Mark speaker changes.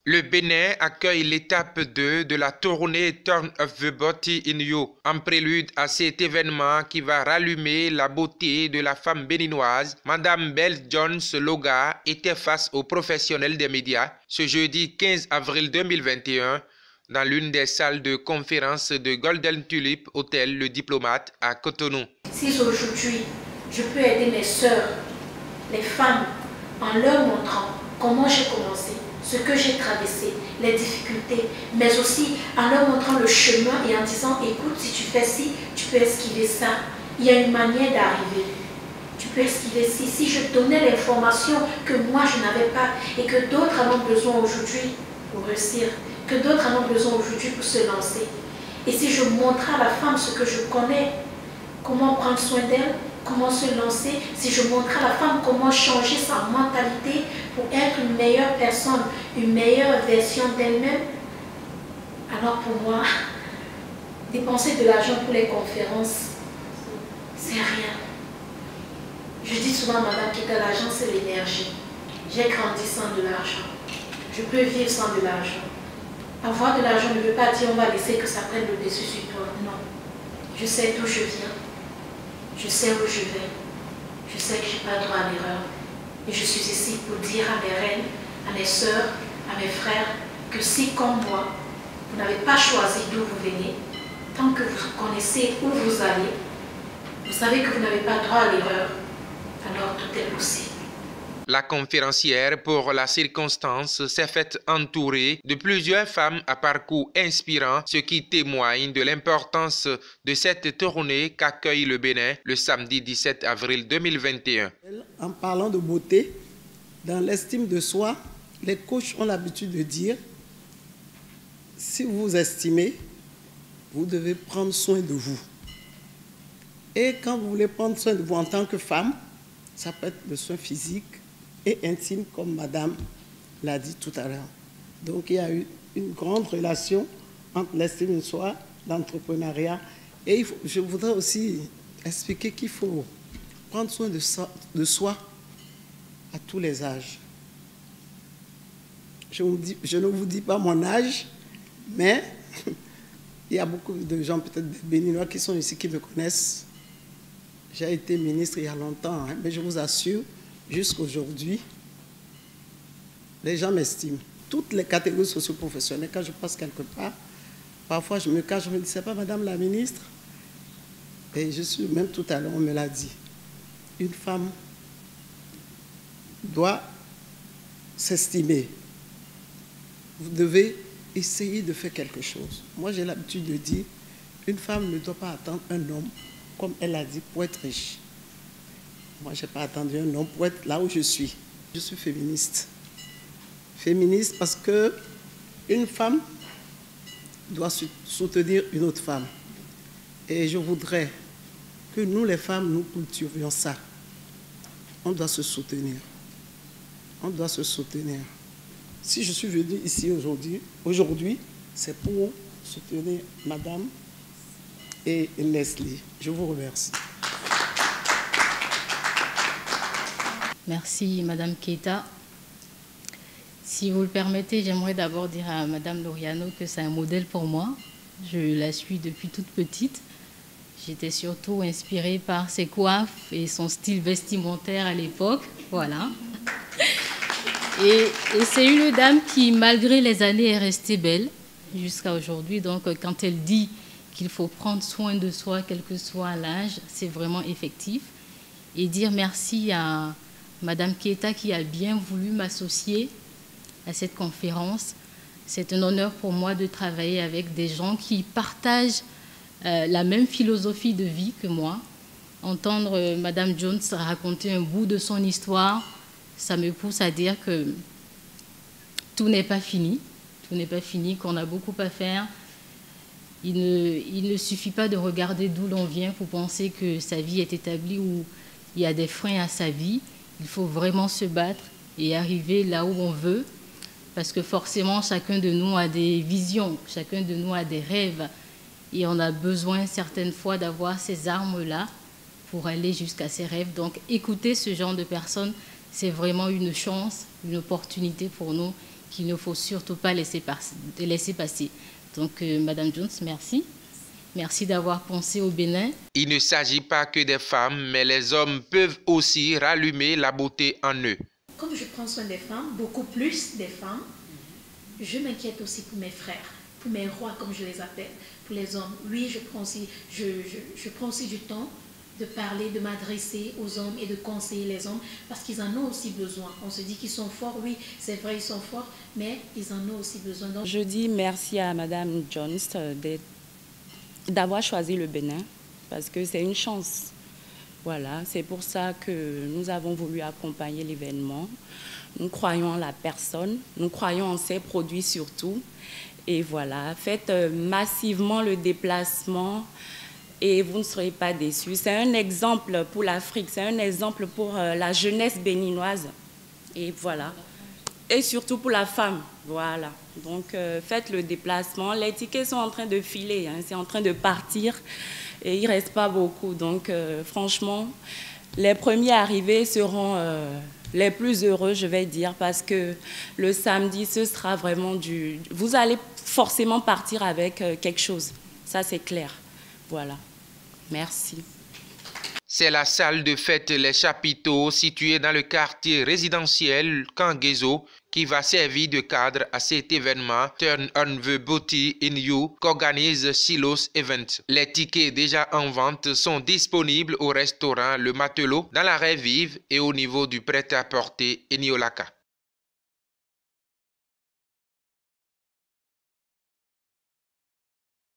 Speaker 1: Le Bénin accueille l'étape 2 de la tournée Turn of the Body in You, en prélude à cet événement qui va rallumer la beauté de la femme béninoise. Madame Belle Jones Loga était face aux professionnels des médias ce jeudi 15 avril 2021 dans l'une des salles de conférence de Golden Tulip Hotel Le Diplomate à Cotonou.
Speaker 2: Si aujourd'hui je peux aider mes sœurs, les femmes, en leur montrant comment j'ai commencé, ce que j'ai traversé, les difficultés, mais aussi en leur montrant le chemin et en disant, écoute, si tu fais ci, tu peux esquiver ça. Il y a une manière d'arriver. Tu peux esquiver ci. Si je donnais l'information que moi je n'avais pas et que d'autres en ont besoin aujourd'hui pour réussir, que d'autres en ont besoin aujourd'hui pour se lancer. Et si je montrais à la femme ce que je connais, comment prendre soin d'elle, comment se lancer, si je montrais à la femme comment changer sa mentalité pour être une meilleure personne, une meilleure version d'elle-même, alors pour moi, dépenser de l'argent pour les conférences, c'est rien. Je dis souvent à Madame Keita, l'argent c'est l'énergie. J'ai grandi sans de l'argent. Je peux vivre sans de l'argent. Avoir de l'argent ne veut pas dire on va laisser que ça prenne le dessus sur toi. Non. Je sais d'où je viens. Je sais où je vais. Je sais que je n'ai pas droit à l'erreur. Et je suis ici pour dire à mes reines, à mes sœurs, à mes frères, que si, comme moi, vous n'avez pas choisi d'où vous venez, tant que vous connaissez où vous allez, vous savez que vous n'avez pas droit à l'erreur, alors tout est possible.
Speaker 1: La conférencière pour la circonstance s'est faite entourer de plusieurs femmes à parcours inspirant, ce qui témoigne de l'importance de cette tournée qu'accueille le Bénin le samedi 17 avril 2021.
Speaker 3: En parlant de beauté, dans l'estime de soi, les coachs ont l'habitude de dire, si vous vous estimez, vous devez prendre soin de vous. Et quand vous voulez prendre soin de vous en tant que femme, ça peut être le soin physique et intime, comme Madame l'a dit tout à l'heure. Donc, il y a eu une grande relation entre l'estime de soi, l'entrepreneuriat. Et je voudrais aussi expliquer qu'il faut prendre soin de soi à tous les âges. Je ne vous dis pas mon âge, mais il y a beaucoup de gens, peut-être des Béninois, qui sont ici, qui me connaissent. J'ai été ministre il y a longtemps, hein, mais je vous assure, jusqu'aujourd'hui, les gens m'estiment. Toutes les catégories socio-professionnelles, quand je passe quelque part, parfois je me cache, je me dis, c'est pas Madame la ministre. Et je suis, même tout à l'heure, on me l'a dit. Une femme doit s'estimer. Vous devez essayer de faire quelque chose. Moi, j'ai l'habitude de dire, une femme ne doit pas attendre un homme, comme elle a dit, pour être riche. Moi, je n'ai pas attendu un homme pour être là où je suis. Je suis féministe. Féministe parce qu'une femme doit soutenir une autre femme. Et je voudrais que nous, les femmes, nous cultivions ça. On doit se soutenir. On doit se soutenir. Si je suis venue ici aujourd'hui, c'est pour soutenir Madame et Leslie. Je vous remercie.
Speaker 4: Merci Madame Keita. Si vous le permettez, j'aimerais d'abord dire à Madame Loriano que c'est un modèle pour moi. Je la suis depuis toute petite. J'étais surtout inspirée par ses coiffes et son style vestimentaire à l'époque. Voilà. Et c'est une dame qui, malgré les années, est restée belle jusqu'à aujourd'hui. Donc, quand elle dit qu'il faut prendre soin de soi, quel que soit l'âge, c'est vraiment effectif. Et dire merci à Madame Keita qui a bien voulu m'associer à cette conférence. C'est un honneur pour moi de travailler avec des gens qui partagent la même philosophie de vie que moi. Entendre Madame Jones raconter un bout de son histoire, ça me pousse à dire que tout n'est pas fini. Tout n'est pas fini, qu'on a beaucoup à faire. Il ne suffit pas de regarder d'où l'on vient pour penser que sa vie est établie ou il y a des freins à sa vie. Il faut vraiment se battre et arriver là où on veut, parce que forcément, chacun de nous a des visions, chacun de nous a des rêves, et on a besoin certaines fois d'avoir ces armes-là pour aller jusqu'à ses rêves. Donc, écouter ce genre de personnes, c'est vraiment une chance, une opportunité pour nous qu'il ne faut surtout pas laisser passer. Donc, Madame Jones, merci. Merci d'avoir pensé au Bénin.
Speaker 1: Il ne s'agit pas que des femmes, mais les hommes peuvent aussi rallumer la beauté en eux.
Speaker 2: Comme je prends soin des femmes, beaucoup plus des femmes, je m'inquiète aussi pour mes frères, pour mes rois, comme je les appelle, pour les hommes. Oui, je prends aussi du temps de parler, de m'adresser aux hommes et de conseiller les hommes, parce qu'ils en ont aussi besoin. On se dit qu'ils sont forts, oui, c'est vrai, ils sont forts, mais ils en ont aussi besoin. Donc,
Speaker 5: je dis merci à Madame Jones d'avoir choisi le Bénin, parce que c'est une chance. Voilà, c'est pour ça que nous avons voulu accompagner l'événement. Nous croyons en la personne, nous croyons en ses produits surtout. Et voilà, faites massivement le déplacement et vous ne serez pas déçus. C'est un exemple pour l'Afrique, c'est un exemple pour la jeunesse béninoise. Et voilà. Et surtout pour la femme, voilà. Donc, faites le déplacement. Les tickets sont en train de filer, hein, c'est en train de partir et il ne reste pas beaucoup. Donc, franchement, les premiers arrivés seront les plus heureux, je vais dire, parce que le samedi, ce sera vraiment vous allez forcément partir avec quelque chose. Ça, c'est clair. Voilà. Merci.
Speaker 1: C'est la salle de fête Les Chapiteaux située dans le quartier résidentiel Kangezo qui va servir de cadre à cet événement Turn on the Beauty in You qu'organise Silos Event. Les tickets déjà en vente sont disponibles au restaurant Le Matelot dans la Raie Vive et au niveau du prêt-à-porter Eniolaka.